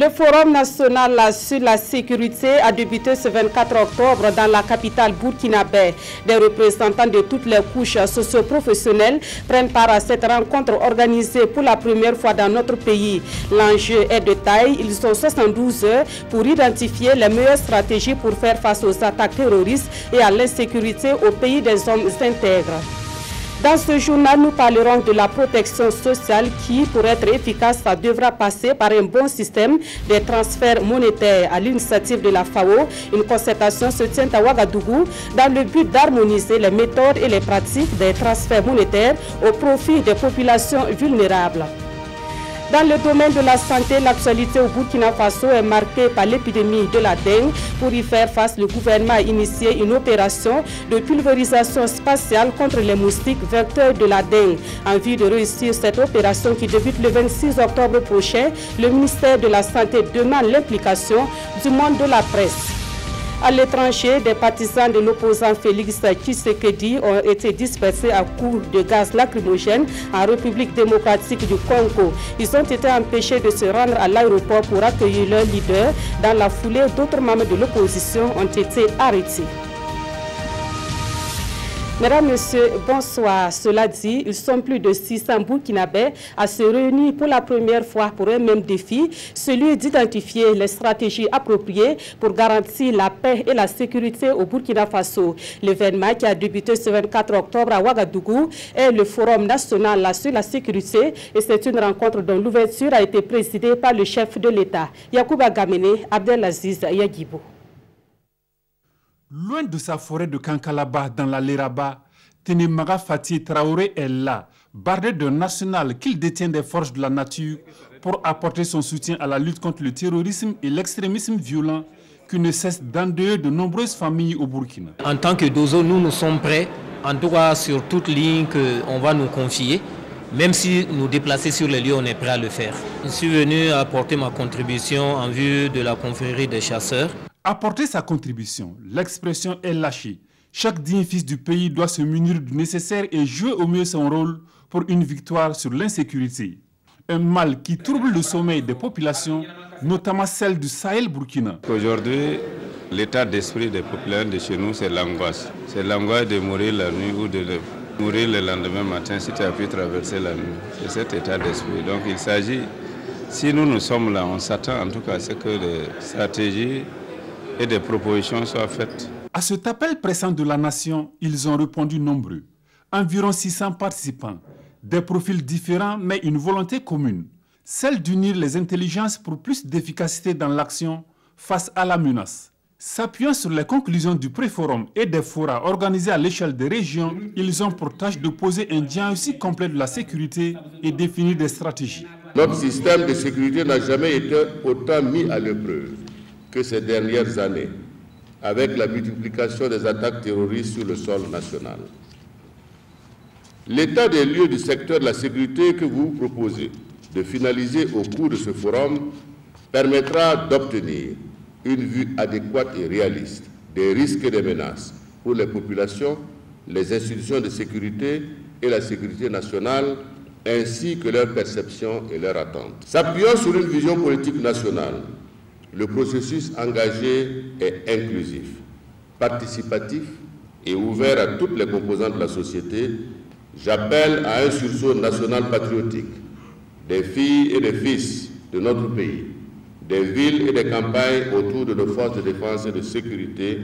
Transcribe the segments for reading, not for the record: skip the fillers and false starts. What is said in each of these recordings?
Le Forum national sur la sécurité a débuté ce 24 octobre dans la capitale burkinabé. Des représentants de toutes les couches socio-professionnelles prennent part à cette rencontre organisée pour la première fois dans notre pays. L'enjeu est de taille. Ils ont 72 heures pour identifier les meilleures stratégies pour faire face aux attaques terroristes et à l'insécurité au pays des hommes intègres. Dans ce journal, nous parlerons de la protection sociale qui, pour être efficace, devra passer par un bon système de transferts monétaires. À l'initiative de la FAO, une concertation se tient à Ouagadougou dans le but d'harmoniser les méthodes et les pratiques des transferts monétaires au profit des populations vulnérables. Dans le domaine de la santé, l'actualité au Burkina Faso est marquée par l'épidémie de la dengue. Pour y faire face, le gouvernement a initié une opération de pulvérisation spatiale contre les moustiques vecteurs de la dengue. En vue de réussir cette opération qui débute le 26 octobre prochain, le ministère de la Santé demande l'implication du monde de la presse. À l'étranger, des partisans de l'opposant Félix Tshisekedi ont été dispersés à coups de gaz lacrymogène en République démocratique du Congo. Ils ont été empêchés de se rendre à l'aéroport pour accueillir leur leader. Dans la foulée, d'autres membres de l'opposition ont été arrêtés. Mesdames, Messieurs, bonsoir. Cela dit, ils sont plus de 600 Burkinabés à se réunir pour la première fois pour un même défi, celui d'identifier les stratégies appropriées pour garantir la paix et la sécurité au Burkina Faso. L'événement qui a débuté ce 24 octobre à Ouagadougou est le Forum national sur la sécurité et c'est une rencontre dont l'ouverture a été présidée par le chef de l'État, Yacouba Gamene Abdelaziz Yagibou. Loin de sa forêt de Kankalaba dans la Léraba, Tenemaga Fatih Traoré est là, bardé d'un national qu'il détient des forces de la nature pour apporter son soutien à la lutte contre le terrorisme et l'extrémisme violent qui ne cesse d'endeuiller de nombreuses familles au Burkina. En tant que Dozo, nous sommes prêts, en tout cas sur toute ligne qu'on va nous confier. Même si nous déplacer sur les lieux, on est prêt à le faire. Je suis venu apporter ma contribution en vue de la confrérie des chasseurs. Apporter sa contribution, l'expression est lâchée. Chaque digne fils du pays doit se munir du nécessaire et jouer au mieux son rôle pour une victoire sur l'insécurité. Un mal qui trouble le sommeil des populations, notamment celle du Sahel Burkina. Aujourd'hui, l'état d'esprit des populations de chez nous, c'est l'angoisse. C'est l'angoisse de mourir la nuit ou de mourir le lendemain matin si tu as pu traverser la nuit. C'est cet état d'esprit. Donc il s'agit, si nous sommes là, on s'attend en tout cas à ce que les stratégies et des propositions soient faites. À cet appel pressant de la nation, ils ont répondu nombreux. Environ 600 participants, des profils différents mais une volonté commune, celle d'unir les intelligences pour plus d'efficacité dans l'action face à la menace. S'appuyant sur les conclusions du pré-forum et des forats organisés à l'échelle des régions, ils ont pour tâche de poser un diagnostic complet de la sécurité et définir des stratégies. Notre système de sécurité n'a jamais été autant mis à l'épreuve que ces dernières années, avec la multiplication des attaques terroristes sur le sol national. L'état des lieux du secteur de la sécurité que vous proposez de finaliser au cours de ce forum permettra d'obtenir une vue adéquate et réaliste des risques et des menaces pour les populations, les institutions de sécurité et la sécurité nationale, ainsi que leurs perceptions et leurs attentes. S'appuyant sur une vision politique nationale, le processus engagé est inclusif, participatif et ouvert à toutes les composantes de la société. J'appelle à un sursaut national patriotique des filles et des fils de notre pays, des villes et des campagnes autour de nos forces de défense et de sécurité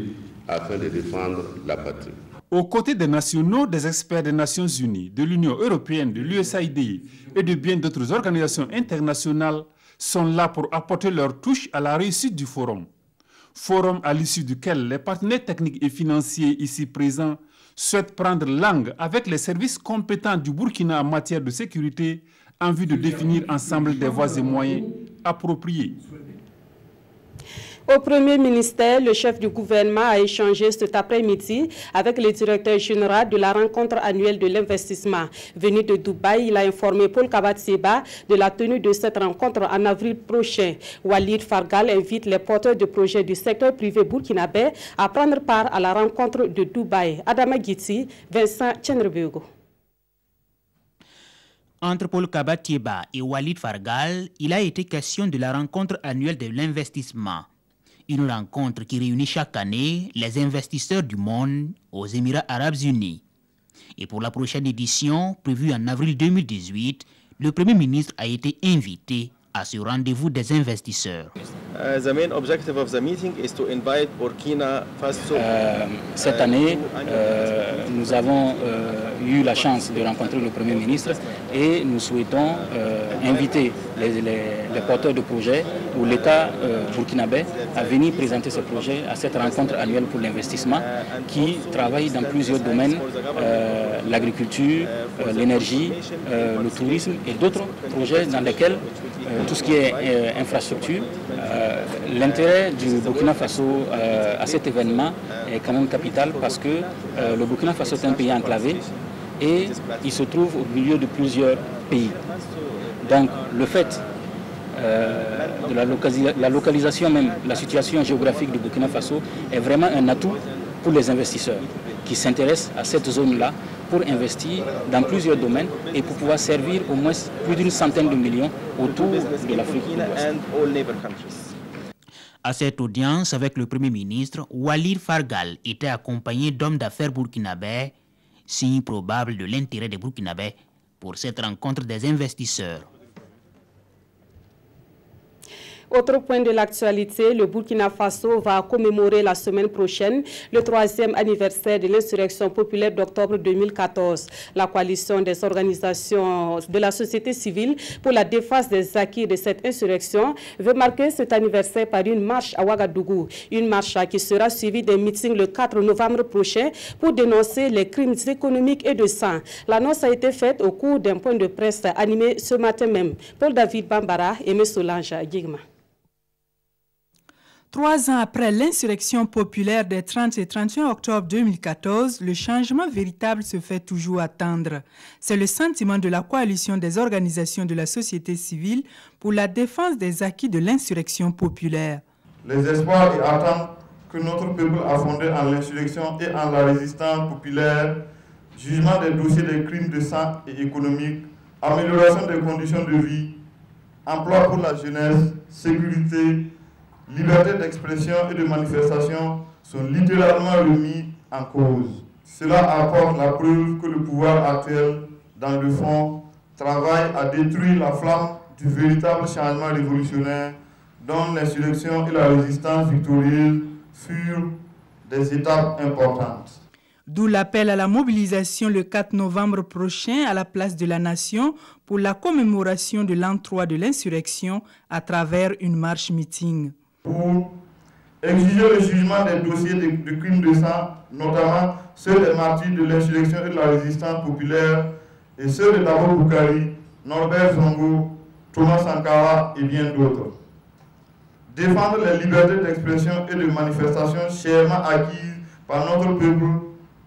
afin de défendre la patrie. Aux côtés des nationaux, des experts des Nations Unies, de l'Union européenne, de l'USAID et de bien d'autres organisations internationales, sont là pour apporter leur touche à la réussite du forum. Forum à l'issue duquel les partenaires techniques et financiers ici présents souhaitent prendre langue avec les services compétents du Burkina en matière de sécurité en vue de définir ensemble des voies et moyens appropriés. Au Premier ministère, le chef du gouvernement a échangé cet après-midi avec le directeur général de la rencontre annuelle de l'investissement. Venu de Dubaï, il a informé Paul Kabatseba de la tenue de cette rencontre en avril prochain. Walid Fargal invite les porteurs de projets du secteur privé burkinabé à prendre part à la rencontre de Dubaï. Adama Giti, Vincent Tchenrebego. Entre Paul Kabatieba et Walid Fargal, il a été question de la rencontre annuelle de l'investissement. Une rencontre qui réunit chaque année les investisseurs du monde aux Émirats Arabes Unis. Et pour la prochaine édition, prévue en avril 2018, le Premier ministre a été invité à ce rendez-vous des investisseurs. The main objective of the meeting is to invite Burkina Faso. Cette année, nous avons eu la chance de rencontrer le Premier ministre et nous souhaitons inviter les porteurs de projets ou l'État burkinabé à venir présenter ce projet à cette rencontre annuelle pour l'investissement qui travaille dans plusieurs domaines, l'agriculture, l'énergie, le tourisme et d'autres projets dans lesquels tout ce qui est infrastructure. L'intérêt du Burkina Faso à cet événement est quand même capital parce que le Burkina Faso est un pays enclavé et il se trouve au milieu de plusieurs pays. Donc le fait de la localisation même, la situation géographique du Burkina Faso est vraiment un atout pour les investisseurs qui s'intéressent à cette zone-là pour investir dans plusieurs domaines et pour pouvoir servir au moins plus d'une centaine de millions autour de l'Afrique de l'Ouest. À cette audience avec le Premier ministre, Walid Fargal était accompagné d'hommes d'affaires burkinabés, signe probable de l'intérêt des Burkinabés pour cette rencontre des investisseurs. Autre point de l'actualité, le Burkina Faso va commémorer la semaine prochaine le 3e anniversaire de l'insurrection populaire d'octobre 2014. La coalition des organisations de la société civile pour la défense des acquis de cette insurrection veut marquer cet anniversaire par une marche à Ouagadougou. Une marche qui sera suivie d'un meeting le 4 novembre prochain pour dénoncer les crimes économiques et de sang. L'annonce a été faite au cours d'un point de presse animé ce matin même. Paul-David Bambara et M. Solange Guigma. 3 ans après l'insurrection populaire des 30 et 31 octobre 2014, le changement véritable se fait toujours attendre. C'est le sentiment de la coalition des organisations de la société civile pour la défense des acquis de l'insurrection populaire. Les espoirs et attentes que notre peuple a fondés en l'insurrection et en la résistance populaire, jugement des dossiers des crimes de sang et économiques, amélioration des conditions de vie, emploi pour la jeunesse, sécurité, liberté d'expression et de manifestation sont littéralement remis en cause. Cela apporte la preuve que le pouvoir actuel, dans le fond, travaille à détruire la flamme du véritable changement révolutionnaire dont l'insurrection et la résistance victorieuse furent des étapes importantes. D'où l'appel à la mobilisation le 4 novembre prochain à la place de la Nation pour la commémoration de l'an 3 de l'insurrection à travers une marche-meeting. Pour exiger le jugement des dossiers de crimes de sang, notamment ceux des martyrs de l'insurrection et de la résistance populaire et ceux de Dabo Boukari, Norbert Zongo, Thomas Sankara et bien d'autres. Défendre les libertés d'expression et de manifestation chèrement acquises par notre peuple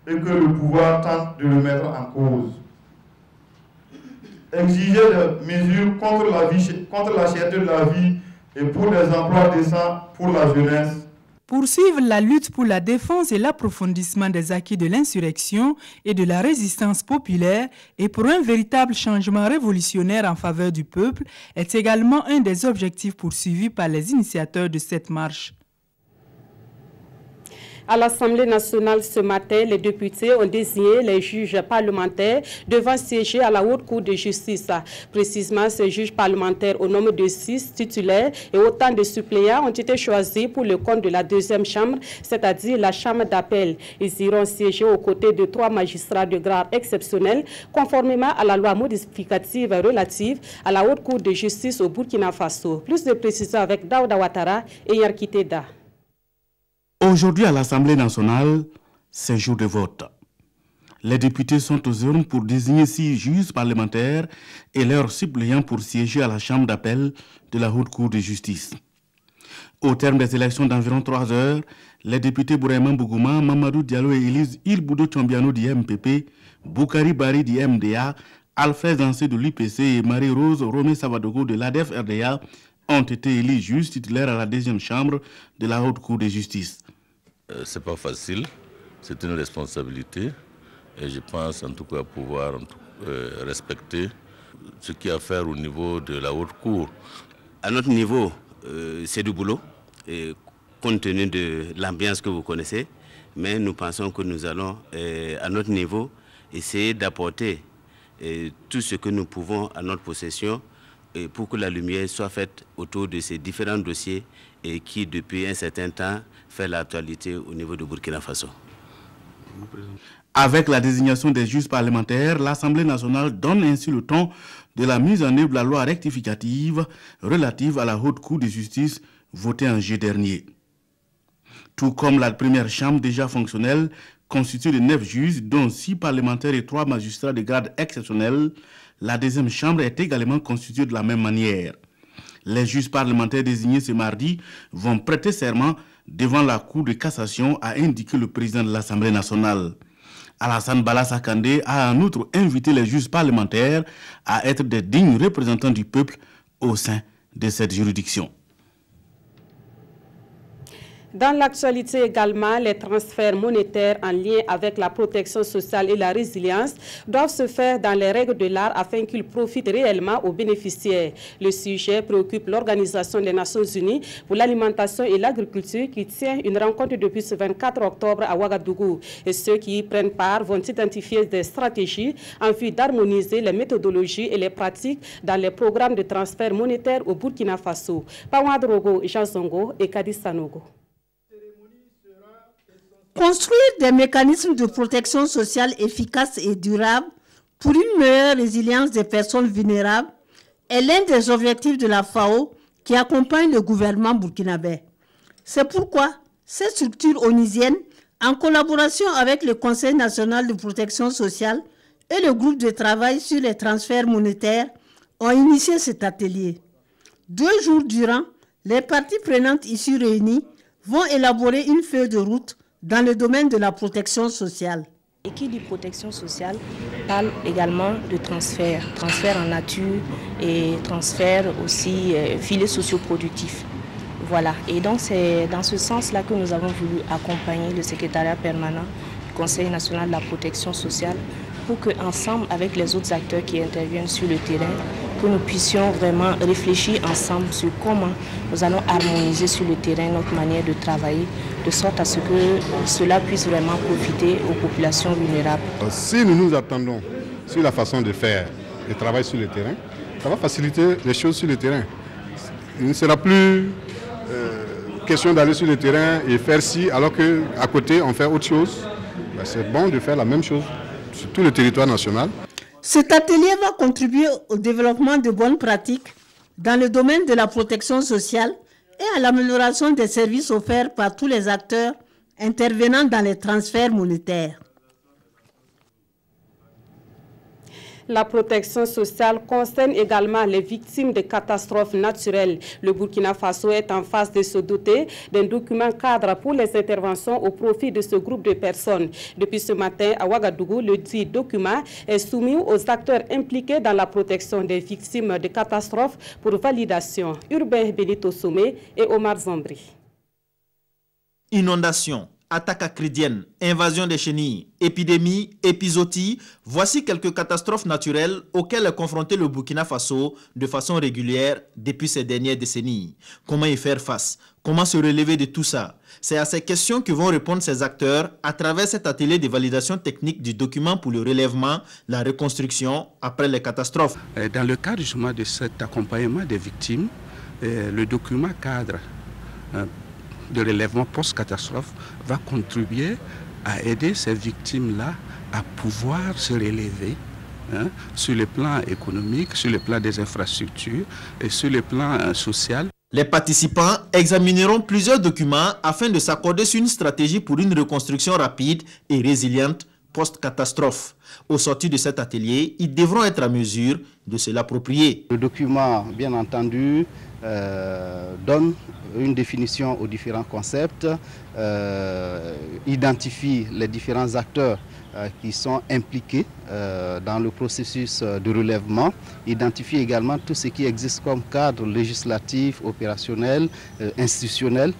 et que le pouvoir tente de le mettre en cause. Exiger des mesures contre la cherté de la vie et pour des emplois décents pour la jeunesse. Poursuivre la lutte pour la défense et l'approfondissement des acquis de l'insurrection et de la résistance populaire et pour un véritable changement révolutionnaire en faveur du peuple est également un des objectifs poursuivis par les initiateurs de cette marche. À l'Assemblée nationale ce matin, les députés ont désigné les juges parlementaires devant siéger à la Haute Cour de justice. Précisément, ces juges parlementaires au nombre de 6 titulaires et autant de suppléants ont été choisis pour le compte de la deuxième chambre, c'est-à-dire la chambre d'appel. Ils iront siéger aux côtés de 3 magistrats de grade exceptionnel, conformément à la loi modificative relative à la Haute Cour de justice au Burkina Faso. Plus de précisions avec Daouda Ouattara et Yarkiteda. Aujourd'hui, à l'Assemblée nationale, c'est jour de vote. Les députés sont aux urnes pour désigner 6 juges parlementaires et leurs suppléants pour siéger à la chambre d'appel de la Haute Cour de justice. Au terme des élections d'environ 3 heures, les députés Bouraiman Bougouma, Mamadou Diallo et Élise Ilboudo Tchombiano du MPP, Boukari Bari du MDA, Alfred Dansé de l'UPC et Marie-Rose Romé Savadogo de l'ADF-RDA ont été élus juges titulaires à la deuxième chambre de la Haute Cour de justice. C'est pas facile, c'est une responsabilité et je pense en tout cas pouvoir respecter ce qu'il y a à faire au niveau de la haute cour. À notre niveau, c'est du boulot, et compte tenu de l'ambiance que vous connaissez, mais nous pensons que nous allons, à notre niveau, essayer d'apporter tout ce que nous pouvons à notre possession pour que la lumière soit faite autour de ces différents dossiers et qui, depuis un certain temps, fait l'actualité au niveau de Burkina Faso. Avec la désignation des juges parlementaires, l'Assemblée nationale donne ainsi le ton de la mise en œuvre de la loi rectificative relative à la Haute Cour de justice votée en juillet dernier. Tout comme la première chambre déjà fonctionnelle, constituée de 9 juges, dont 6 parlementaires et 3 magistrats de grade exceptionnel, la deuxième chambre est également constituée de la même manière. Les juges parlementaires désignés ce mardi vont prêter serment devant la Cour de cassation, a indiqué le président de l'Assemblée nationale. Alassane Bala Sakandé a en outre invité les juges parlementaires à être des dignes représentants du peuple au sein de cette juridiction. Dans l'actualité également, les transferts monétaires en lien avec la protection sociale et la résilience doivent se faire dans les règles de l'art afin qu'ils profitent réellement aux bénéficiaires. Le sujet préoccupe l'Organisation des Nations Unies pour l'alimentation et l'agriculture qui tient une rencontre depuis ce 24 octobre à Ouagadougou. Et ceux qui y prennent part vont identifier des stratégies en vue d'harmoniser les méthodologies et les pratiques dans les programmes de transfert monétaire au Burkina Faso. Pawadrogo, Jean Zongo et Kadi Sanogo. Construire des mécanismes de protection sociale efficaces et durables pour une meilleure résilience des personnes vulnérables est l'un des objectifs de la FAO qui accompagne le gouvernement burkinabé. C'est pourquoi cette structure onisienne, en collaboration avec le Conseil national de protection sociale et le groupe de travail sur les transferts monétaires, ont initié cet atelier. 2 jours durant, les parties prenantes ici réunies vont élaborer une feuille de route dans le domaine de la protection sociale. Et qui dit protection sociale parle également de transfert en nature et transfert aussi filets socioproductifs. Voilà, et donc c'est dans ce sens-là que nous avons voulu accompagner le secrétariat permanent du Conseil national de la protection sociale pour qu'ensemble, avec les autres acteurs qui interviennent sur le terrain, que nous puissions vraiment réfléchir ensemble sur comment nous allons harmoniser sur le terrain notre manière de travailler, de sorte à ce que cela puisse vraiment profiter aux populations vulnérables. Si nous nous attendons sur la façon de faire le travail sur le terrain, ça va faciliter les choses sur le terrain. Il ne sera plus question d'aller sur le terrain et faire ci, alors qu'à côté on fait autre chose. C'est bon de faire la même chose sur tout le territoire national. Cet atelier va contribuer au développement de bonnes pratiques dans le domaine de la protection sociale et à l'amélioration des services offerts par tous les acteurs intervenant dans les transferts monétaires. La protection sociale concerne également les victimes de catastrophes naturelles. Le Burkina Faso est en phase de se doter d'un document cadre pour les interventions au profit de ce groupe de personnes. Depuis ce matin à Ouagadougou, le dit document est soumis aux acteurs impliqués dans la protection des victimes de catastrophes pour validation. Urbain Benito Somé et Omar Zambri. Inondations, attaques acridiennes, invasion des chenilles, épidémies, épizooties, voici quelques catastrophes naturelles auxquelles est confronté le Burkina Faso de façon régulière depuis ces dernières décennies. Comment y faire face? Comment se relever de tout ça? C'est à ces questions que vont répondre ces acteurs à travers cet atelier de validation technique du document pour le relèvement, la reconstruction après les catastrophes. Dans le cadre justement de cet accompagnement des victimes, le document cadre de relèvement post-catastrophe va contribuer à aider ces victimes-là à pouvoir se relever sur le plan économique, sur le plan des infrastructures et sur le plan social. Les participants examineront plusieurs documents afin de s'accorder sur une stratégie pour une reconstruction rapide et résiliente post-catastrophe. Au sortir de cet atelier, ils devront être à mesure de se l'approprier. Le document, bien entendu, donne une définition aux différents concepts, identifie les différents acteurs qui sont impliqués dans le processus de relèvement, identifie également tout ce qui existe comme cadre législatif, opérationnel, institutionnel,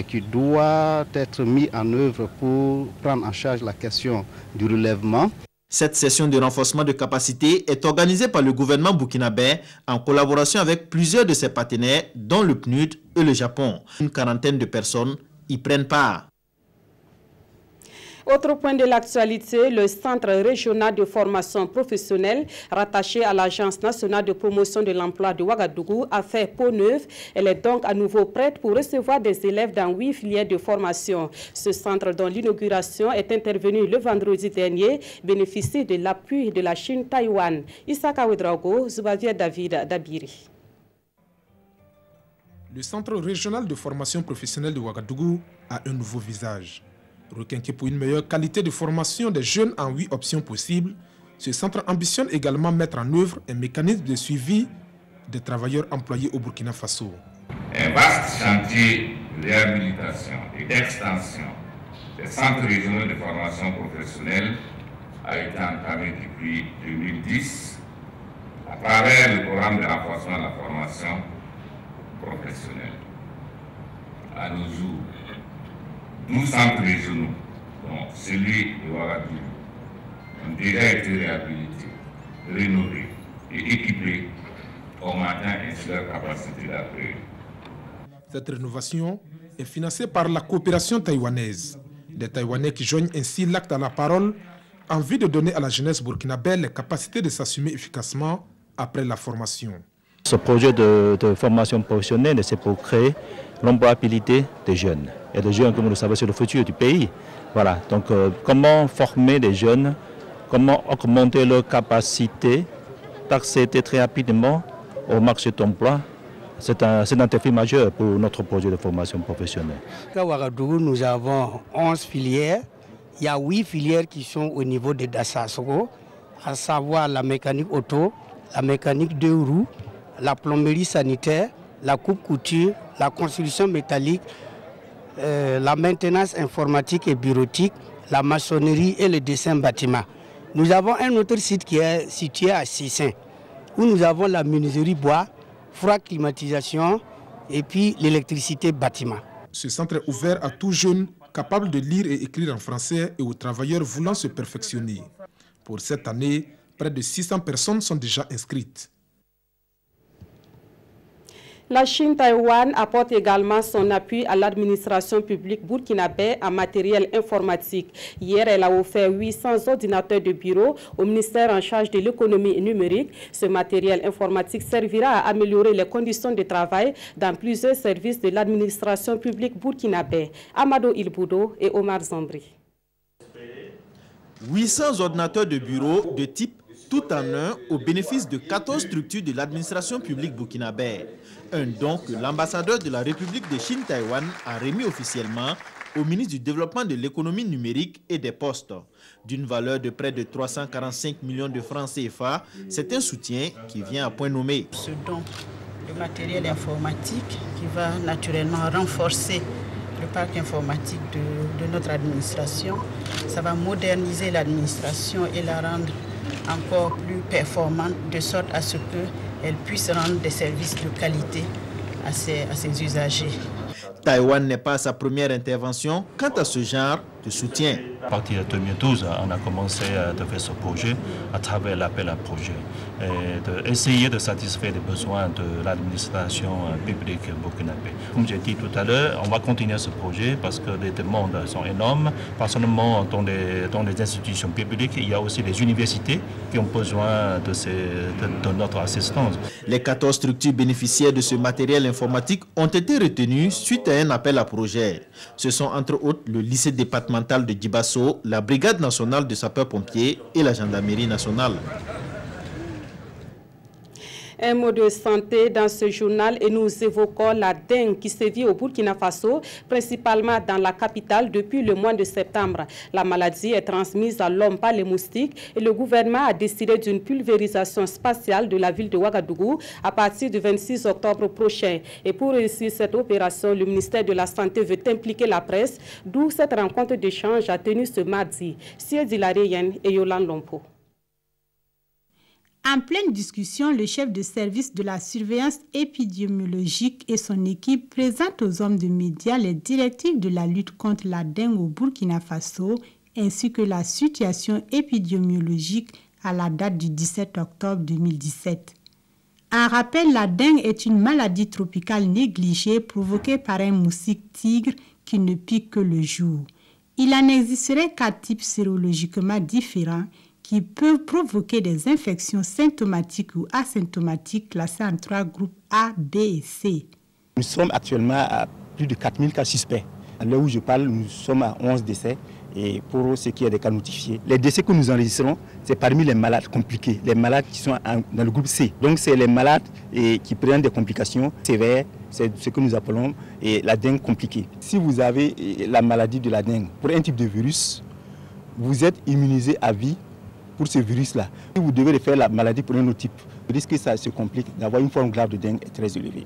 qui doit être mis en œuvre pour prendre en charge la question du relèvement. Cette session de renforcement de capacité est organisée par le gouvernement burkinabé en collaboration avec plusieurs de ses partenaires, dont le PNUD et le Japon. Une quarantaine de personnes y prennent part. Autre point de l'actualité, le Centre régional de formation professionnelle rattaché à l'Agence nationale de promotion de l'emploi de Ouagadougou a fait peau neuve. Elle est donc à nouveau prête pour recevoir des élèves dans 8 filières de formation. Ce centre, dont l'inauguration est intervenue le vendredi dernier, bénéficie de l'appui de la Chine-Taïwan. Isaka Ouedraogo, Zubavia David Dabiri. Le Centre régional de formation professionnelle de Ouagadougou a un nouveau visage. Requinqué pour une meilleure qualité de formation des jeunes en 8 options possibles, ce centre ambitionne également mettre en œuvre un mécanisme de suivi des travailleurs employés au Burkina Faso. Un vaste chantier de réhabilitation et d'extension des centres régionaux de formation professionnelle a été entamé depuis 2010 à travers le programme de renforcement de la formation professionnelle. À nos jours, 12 centres régionaux, dont celui de Ouagadougou, ont déjà été réhabilités, rénovés et équipés, augmentant ainsi leur capacité d'accueil. Cette rénovation est financée par la coopération taïwanaise. Des Taïwanais qui joignent ainsi l'acte à la parole en vue de donner à la jeunesse burkinabé les capacités de s'assumer efficacement après la formation. Ce projet de formation professionnelle, c'est pour créer l'employabilité des jeunes. Et les jeunes, comme vous le savez, c'est le futur du pays. Voilà, donc comment former les jeunes, comment augmenter leur capacité d'accéder très rapidement au marché d'emploi. C'est un défi majeur pour notre projet de formation professionnelle. À Ouagadougou, nous avons 11 filières. Il y a 8 filières qui sont au niveau de Dassasoro, à savoir la mécanique auto, la mécanique de roues, la plomberie sanitaire, la coupe-couture, la construction métallique, la maintenance informatique et bureautique, la maçonnerie et le dessin bâtiment. Nous avons un autre site qui est situé à Sissin, où nous avons la menuiserie bois, froid climatisation et puis l'électricité bâtiment. Ce centre est ouvert à tout jeune capable de lire et écrire en français et aux travailleurs voulant se perfectionner. Pour cette année, près de 600 personnes sont déjà inscrites. La Chine-Taïwan apporte également son appui à l'administration publique burkinabé en matériel informatique. Hier, elle a offert 800 ordinateurs de bureau au ministère en charge de l'économie numérique. Ce matériel informatique servira à améliorer les conditions de travail dans plusieurs services de l'administration publique burkinabé. Amado Ilboudo et Omar Zambri. 800 ordinateurs de bureau de type tout en un au bénéfice de 14 structures de l'administration publique burkinabé. Un don que l'ambassadeur de la République de Chine-Taïwan a remis officiellement au ministre du Développement de l'économie numérique et des postes. D'une valeur de près de 345 millions de francs CFA, c'est un soutien qui vient à point nommé. Ce don de matériel informatique qui va naturellement renforcer le parc informatique de notre administration, ça va moderniser l'administration et la rendre encore plus performante, de sorte à ce qu'elle puisse rendre des services de qualité à ses usagers. Taïwan n'est pas sa première intervention quant à ce genre de soutien. À partir de 2012, on a commencé à faire ce projet à travers l'appel à projet et d'essayer de satisfaire les besoins de l'administration publique burkinabé. Comme j'ai dit tout à l'heure, on va continuer ce projet parce que les demandes sont énormes. Pas seulement dans les institutions publiques, il y a aussi les universités qui ont besoin de notre assistance. Les 14 structures bénéficiaires de ce matériel informatique ont été retenues suite à un appel à projet. Ce sont entre autres le lycée départemental de Djibasso, la brigade nationale de sapeurs-pompiers et la gendarmerie nationale. Un mot de santé dans ce journal et nous évoquons la dengue qui sévit au Burkina Faso, principalement dans la capitale depuis le mois de septembre. La maladie est transmise à l'homme par les moustiques et le gouvernement a décidé d'une pulvérisation spatiale de la ville de Ouagadougou à partir du 26 octobre prochain. Et pour réussir cette opération, le ministère de la Santé veut impliquer la presse, d'où cette rencontre d'échange a tenu ce mardi. Siedi Lareyen et Yolande Lompo. En pleine discussion, le chef de service de la surveillance épidémiologique et son équipe présentent aux hommes de médias les directives de la lutte contre la dengue au Burkina Faso ainsi que la situation épidémiologique à la date du 17 octobre 2017. En rappel, la dengue est une maladie tropicale négligée provoquée par un moustique tigre qui ne pique que le jour. Il en existerait 4 types sérologiquement différents qui peuvent provoquer des infections symptomatiques ou asymptomatiques classées en 3 groupes A, B et C. Nous sommes actuellement à plus de 4000 cas suspects. À l'heure où je parle, nous sommes à 11 décès. Et pour ce qui est des cas notifiés, les décès que nous enregistrons, c'est parmi les malades compliqués, les malades qui sont dans le groupe C. Donc c'est les malades qui prennent des complications sévères, c'est ce que nous appelons la dengue compliquée. Si vous avez la maladie de la dengue pour un type de virus, vous êtes immunisé à vie pour ce virus-là. Si vous devez faire la maladie pour un autre type, le risque que ça se complique, d'avoir une forme grave de dengue est très élevé.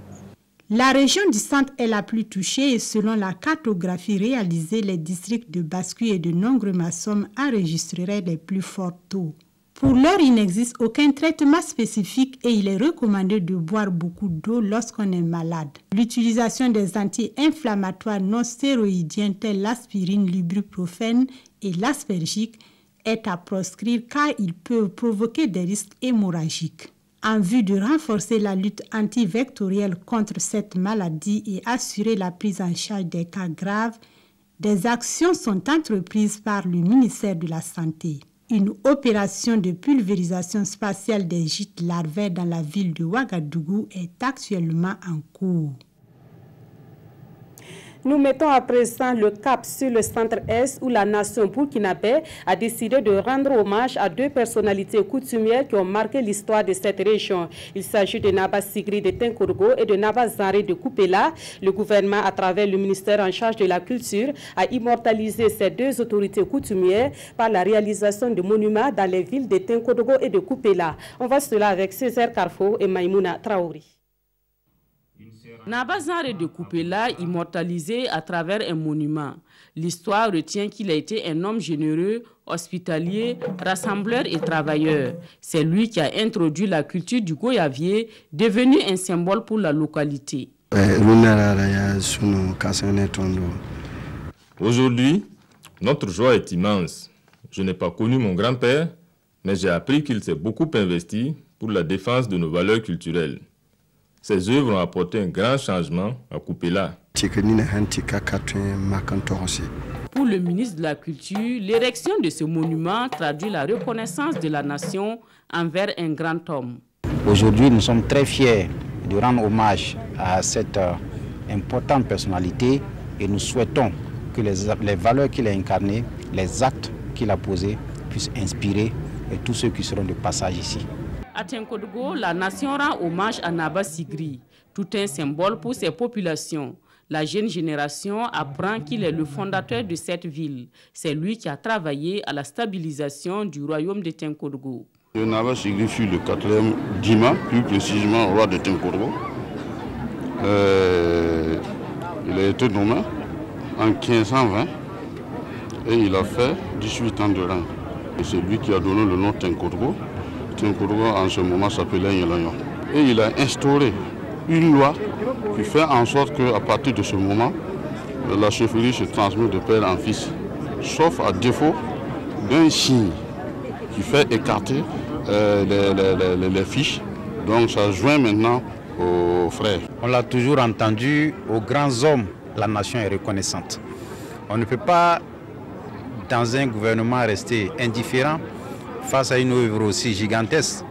La région du centre est la plus touchée et selon la cartographie réalisée, les districts de Bascui et de Nongre-Massom enregistreraient les plus forts taux. Pour l'heure, il n'existe aucun traitement spécifique et il est recommandé de boire beaucoup d'eau lorsqu'on est malade. L'utilisation des anti-inflammatoires non stéroïdiens tels l'aspirine, l'ibuprofène et l'aspergique est à proscrire car ils peuvent provoquer des risques hémorragiques. En vue de renforcer la lutte antivectorielle contre cette maladie et assurer la prise en charge des cas graves, des actions sont entreprises par le ministère de la Santé. Une opération de pulvérisation spatiale des gîtes larvaires dans la ville de Ouagadougou est actuellement en cours. Nous mettons à présent le cap sur le centre-est où la nation burkinabé a décidé de rendre hommage à 2 personnalités coutumières qui ont marqué l'histoire de cette région. Il s'agit de Naba Sigri de Tinkourgo et de Naba Zanré de Koupela. Le gouvernement, à travers le ministère en charge de la culture, a immortalisé ces 2 autorités coutumières par la réalisation de monuments dans les villes de Tinkourgo et de Koupela. On voit cela avec Césaire Carfo et Maïmouna Traoré. Naba Zanré de Koupela, immortalisé à travers un monument. L'histoire retient qu'il a été un homme généreux, hospitalier, rassembleur et travailleur. C'est lui qui a introduit la culture du goyavier, devenu un symbole pour la localité. Aujourd'hui, notre joie est immense. Je n'ai pas connu mon grand-père, mais j'ai appris qu'il s'est beaucoup investi pour la défense de nos valeurs culturelles. Ces œuvres ont apporté un grand changement à Koupela. Pour le ministre de la Culture, l'érection de ce monument traduit la reconnaissance de la nation envers un grand homme. Aujourd'hui, nous sommes très fiers de rendre hommage à cette importante personnalité et nous souhaitons que les valeurs qu'il a incarnées, les actes qu'il a posés puissent inspirer tous ceux qui seront de passage ici. À Tinkourgo, la nation rend hommage à Naba Sigri, tout un symbole pour ses populations. La jeune génération apprend qu'il est le fondateur de cette ville. C'est lui qui a travaillé à la stabilisation du royaume de Tinkourgo. Naba Sigri fut le 4e Dima, plus précisément roi de Tinkourgo. Il a été nommé en 1520 et il a fait 18 ans de règne. C'est lui qui a donné le nom Tinkourgo. Tinkourgo en ce moment s'appelait Yelayon. Et il a instauré une loi qui fait en sorte qu'à partir de ce moment, la chefferie se transmet de père en fils, sauf à défaut d'un signe qui fait écarter les fiches. Donc ça joint maintenant aux frères. On l'a toujours entendu, aux grands hommes, la nation est reconnaissante. On ne peut pas, dans un gouvernement, rester indifférent face à une œuvre aussi gigantesque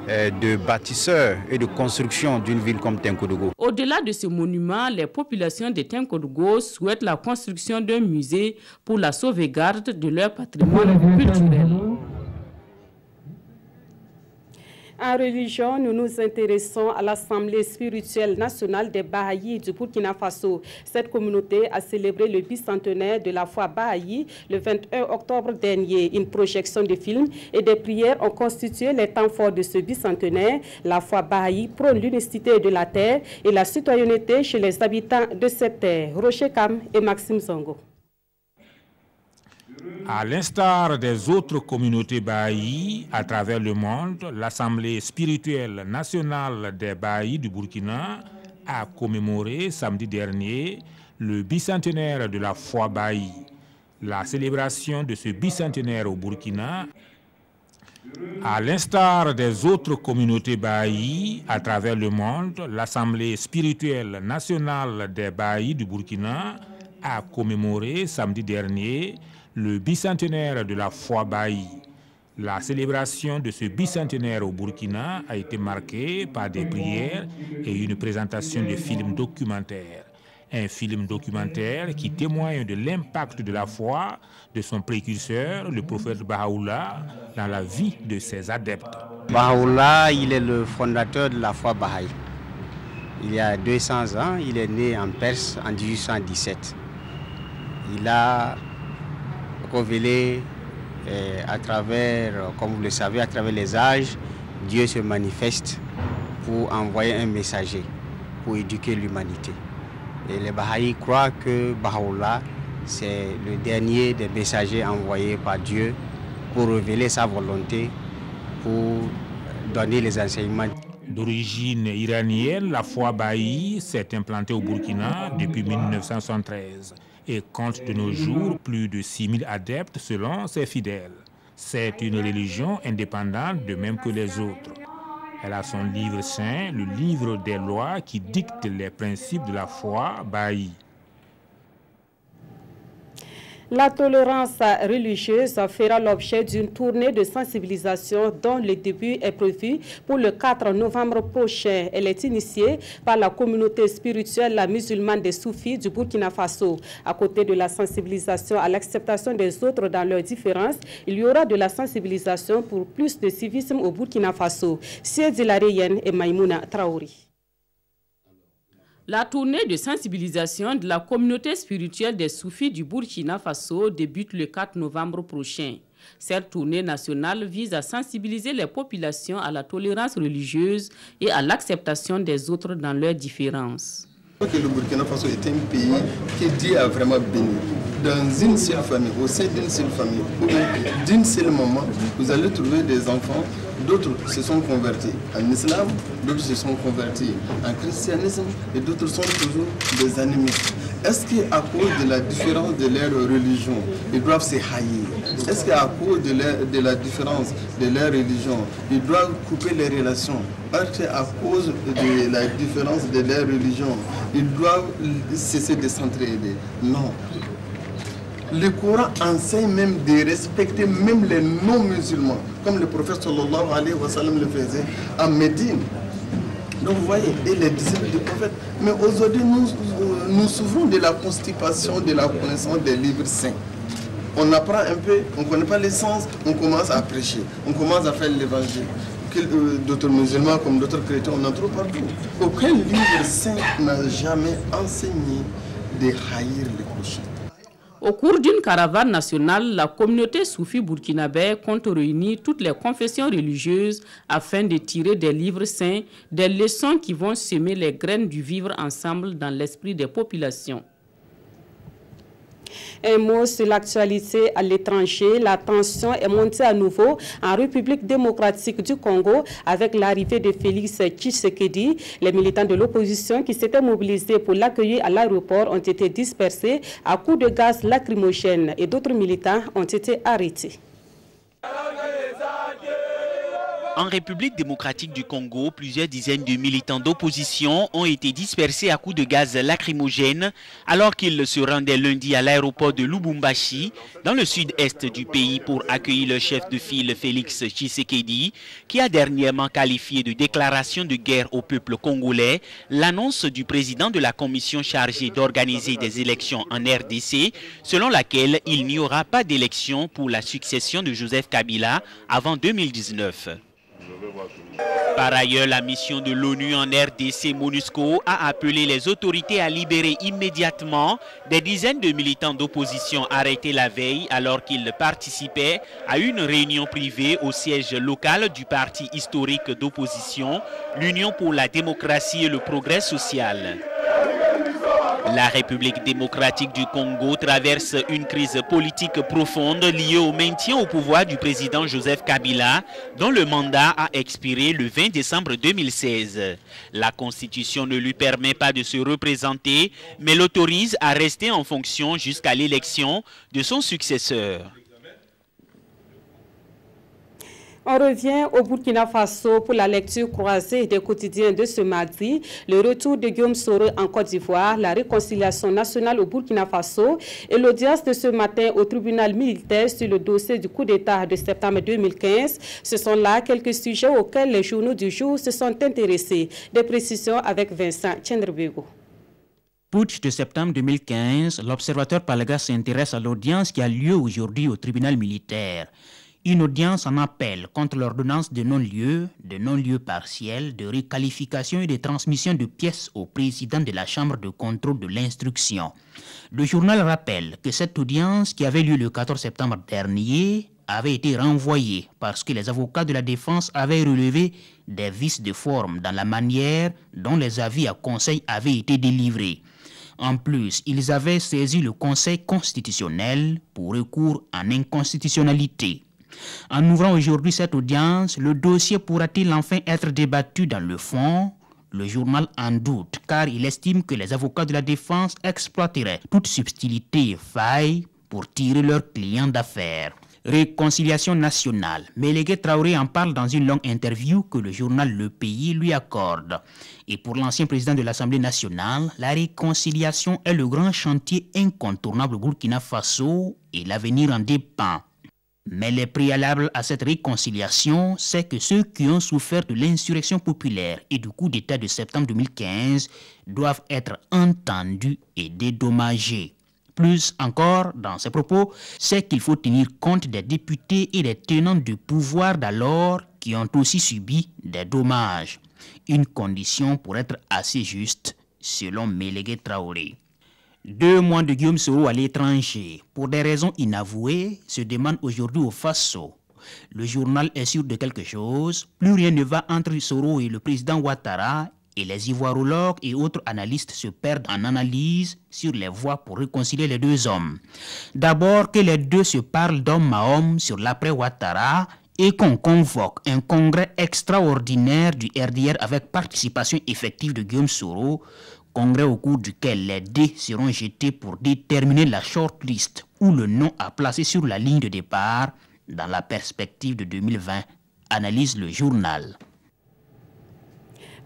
de bâtisseurs et de construction d'une ville comme Tinkourgo. Au-delà de ce monument, les populations de Tinkourgo souhaitent la construction d'un musée pour la sauvegarde de leur patrimoine culturel. En religion, nous nous intéressons à l'Assemblée spirituelle nationale des Bahaïs du Burkina Faso. Cette communauté a célébré le bicentenaire de la foi Bahaï le 21 octobre dernier. Une projection de films et des prières ont constitué les temps forts de ce bicentenaire. La foi Bahaï prône l'unicité de la terre et la citoyenneté chez les habitants de cette terre. Rocher Kam et Maxime Zongo. À l'instar des autres communautés Baha'i à travers le monde, l'Assemblée spirituelle nationale des Baha'i du Burkina a commémoré samedi dernier le bicentenaire de la foi Baha'i. La célébration de ce bicentenaire au Burkina, à l'instar des autres communautés Baha'i à travers le monde, l'Assemblée spirituelle nationale des Baha'i du Burkina a commémoré samedi dernier le bicentenaire de la foi Baha'i. La célébration de ce bicentenaire au Burkina a été marquée par des prières et une présentation de films documentaires. Un film documentaire qui témoigne de l'impact de la foi de son précurseur, le prophète Baha'u'llah, dans la vie de ses adeptes. Baha'u'llah, il est le fondateur de la foi Baha'i. Il y a 200 ans, il est né en Perse en 1817. Il a révélé à travers, comme vous le savez, à travers les âges, Dieu se manifeste pour envoyer un messager, pour éduquer l'humanité. Et les Bahaïs croient que Baha'u'llah, c'est le dernier des messagers envoyés par Dieu pour révéler sa volonté, pour donner les enseignements. D'origine iranienne, la foi Baha'i s'est implantée au Burkina depuis 1973 et compte de nos jours plus de 6000 adeptes selon ses fidèles. C'est une religion indépendante de même que les autres. Elle a son livre saint, le livre des lois qui dicte les principes de la foi Baha'i. La tolérance religieuse fera l'objet d'une tournée de sensibilisation dont le début est prévu pour le 4 novembre prochain. Elle est initiée par la communauté spirituelle musulmane des Soufis du Burkina Faso. À côté de la sensibilisation à l'acceptation des autres dans leurs différences, il y aura de la sensibilisation pour plus de civisme au Burkina Faso. Siedi Lareyen et Maïmouna Traori. La tournée de sensibilisation de la communauté spirituelle des Soufis du Burkina Faso débute le 4 novembre prochain. Cette tournée nationale vise à sensibiliser les populations à la tolérance religieuse et à l'acceptation des autres dans leurs différences. Le Burkina Faso est un pays que Dieu a vraiment béni. Dans une seule famille, au sein d'une seule famille, ou d'une seule maman, vous allez trouver des enfants. D'autres se sont convertis en islam, d'autres se sont convertis en christianisme et d'autres sont toujours des animistes. Est-ce qu'à cause de la différence de leur religion, ils doivent se haïr? Est-ce qu'à cause de la différence de leur religion, ils doivent couper les relations? Est-ce qu'à cause de la différence de leur religion, ils doivent cesser de s'entraider? Non. Le Coran enseigne même de respecter même les non-musulmans, comme le prophète sallallahu alayhi wa sallam le faisait à Médine. Donc vous voyez, et les disciples du prophète. Mais aujourd'hui, nous souffrons de la constipation, de la connaissance des livres saints. On apprend un peu, on ne connaît pas l'essence, on commence à prêcher, on commence à faire l'évangile. D'autres musulmans comme d'autres chrétiens, on en trouve partout. Aucun livre saint n'a jamais enseigné de haïr les prochains. Au cours d'une caravane nationale, la communauté soufie burkinabé compte réunir toutes les confessions religieuses afin de tirer des livres saints, des leçons qui vont semer les graines du vivre ensemble dans l'esprit des populations. Un mot sur l'actualité à l'étranger. La tension est montée à nouveau en République démocratique du Congo avec l'arrivée de Félix Tshisekedi. Les militants de l'opposition qui s'étaient mobilisés pour l'accueillir à l'aéroport ont été dispersés à coups de gaz lacrymogène et d'autres militants ont été arrêtés. En République démocratique du Congo, plusieurs dizaines de militants d'opposition ont été dispersés à coups de gaz lacrymogène alors qu'ils se rendaient lundi à l'aéroport de Lubumbashi, dans le sud-est du pays, pour accueillir le chef de file Félix Tshisekedi, qui a dernièrement qualifié de déclaration de guerre au peuple congolais l'annonce du président de la commission chargée d'organiser des élections en RDC, selon laquelle il n'y aura pas d'élection pour la succession de Joseph Kabila avant 2019. Par ailleurs, la mission de l'ONU en RDC, MONUSCO, a appelé les autorités à libérer immédiatement des dizaines de militants d'opposition arrêtés la veille alors qu'ils participaient à une réunion privée au siège local du parti historique d'opposition, l'Union pour la démocratie et le progrès social. La République démocratique du Congo traverse une crise politique profonde liée au maintien au pouvoir du président Joseph Kabila, dont le mandat a expiré le 20 décembre 2016. La Constitution ne lui permet pas de se représenter, mais l'autorise à rester en fonction jusqu'à l'élection de son successeur. On revient au Burkina Faso pour la lecture croisée des quotidiens de ce mardi. Le retour de Guillaume Soro en Côte d'Ivoire, la réconciliation nationale au Burkina Faso et l'audience de ce matin au tribunal militaire sur le dossier du coup d'État de septembre 2015. Ce sont là quelques sujets auxquels les journaux du jour se sont intéressés. Des précisions avec Vincent Tchendrebego. Putsch de septembre 2015, l'observateur Palaga s'intéresse à l'audience qui a lieu aujourd'hui au tribunal militaire. Une audience en appel contre l'ordonnance de non-lieu partiel, de requalification et de transmission de pièces au président de la Chambre de contrôle de l'instruction. Le journal rappelle que cette audience, qui avait lieu le 14 septembre dernier, avait été renvoyée parce que les avocats de la défense avaient relevé des vices de forme dans la manière dont les avis à conseil avaient été délivrés. En plus, ils avaient saisi le Conseil constitutionnel pour recours en inconstitutionnalité. En ouvrant aujourd'hui cette audience, le dossier pourra-t-il enfin être débattu dans le fond? Le journal en doute, car il estime que les avocats de la défense exploiteraient toute subtilité et faille pour tirer leurs clients d'affaires. Réconciliation nationale. Mélégué Traoré en parle dans une longue interview que le journal Le Pays lui accorde. Et pour l'ancien président de l'Assemblée nationale, la réconciliation est le grand chantier incontournable au Burkina Faso et l'avenir en dépend. Mais les préalables à cette réconciliation, c'est que ceux qui ont souffert de l'insurrection populaire et du coup d'État de septembre 2015 doivent être entendus et dédommagés. Plus encore, dans ses propos, c'est qu'il faut tenir compte des députés et des tenants du pouvoir d'alors qui ont aussi subi des dommages. Une condition pour être assez juste, selon Mélégué Traoré. 2 mois de Guillaume Soro à l'étranger, pour des raisons inavouées, se demande aujourd'hui au Faso. Le journal est sûr de quelque chose, plus rien ne va entre Soro et le président Ouattara, et les ivoirologues et autres analystes se perdent en analyse sur les voies pour réconcilier les deux hommes. D'abord que les deux se parlent d'homme à homme sur l'après-Ouattara et qu'on convoque un congrès extraordinaire du RDR avec participation effective de Guillaume Soro, congrès au cours duquel les dés seront jetés pour déterminer la shortlist ou le nom à placer sur la ligne de départ dans la perspective de 2020, analyse le journal.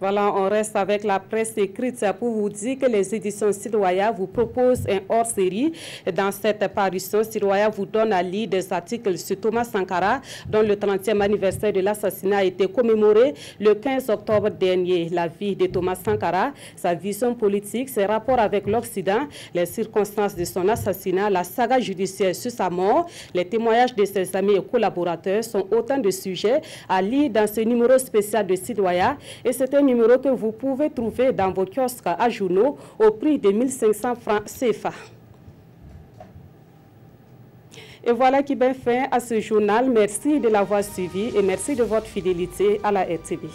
Voilà, on reste avec la presse écrite pour vous dire que les éditions Sidoya vous proposent un hors-série. Dans cette parution, Sidoya vous donne à lire des articles sur Thomas Sankara, dont le 30e anniversaire de l'assassinat a été commémoré le 15 octobre dernier. La vie de Thomas Sankara, sa vision politique, ses rapports avec l'Occident, les circonstances de son assassinat, la saga judiciaire sur sa mort, les témoignages de ses amis et collaborateurs sont autant de sujets à lire dans ce numéro spécial de Sidoya. Et c'est un numéro que vous pouvez trouver dans vos kiosques à journaux au prix de 1500 francs CFA. Et voilà qui met fin à ce journal. Merci de l'avoir suivi et merci de votre fidélité à la RTV.